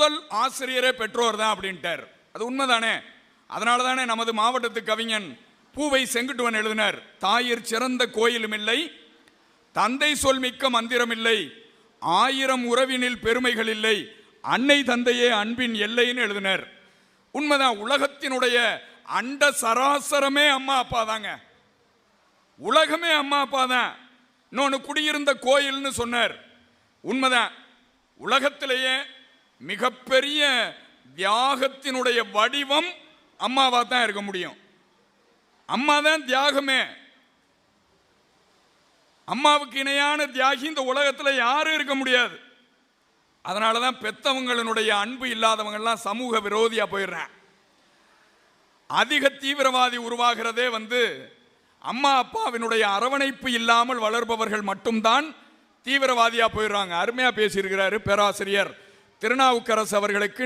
முதல் ஆசிரியரே பெற்றோர் தான் அப்படின்ட்டார். அது உண்மைதானே? அதனால தானே நமது மாவட்டத்து கவிஞன் பூவை செங்குட்டுவன் எழுதினார், தாயிற் சிறந்த கோயிலும் இல்லை, தந்தை சொல் மிக்க மந்திரம் இல்லை, 1000 உறவினில் பெருமைகள் இல்லை, அன்னை தந்தையே அன்பின் எல்லைன்னு எழுதினார். உண்மைதான். உலகத்தினுடைய அண்ட சராசரமே அம்மா அப்பா தாங்க. உலகமே அம்மா அப்பா தான். இன்னொன்று குடியிருந்த கோயில்னு சொன்னார். உண்மைதான். உலகத்திலேயே மிகப்பெரிய தியாகத்தினுடைய வடிவம் அம்மாவா தான் இருக்க முடியும். அம்மா தான் தியாகமே. அம்மாவுக்கு இணையான தியாகி இந்த உலகத்தில் யாரும் இருக்க முடியாது. அதனால தான் பெத்தவங்களுடைய அன்பு இல்லாதவங்கெல்லாம் சமூக விரோதியா போயிடுறான். அதிக தீவிரவாதி உருவாகிறதே அம்மா அப்பாவினுடைய அரவணைப்பு இல்லாமல் வளர்பவர்கள் மட்டும்தான் தீவிரவாதியா போயிடுறாங்க. அருமையா பேசியிருக்கிறாரு பேராசிரியர் திருநாவுக்கரசு அவர்களுக்கு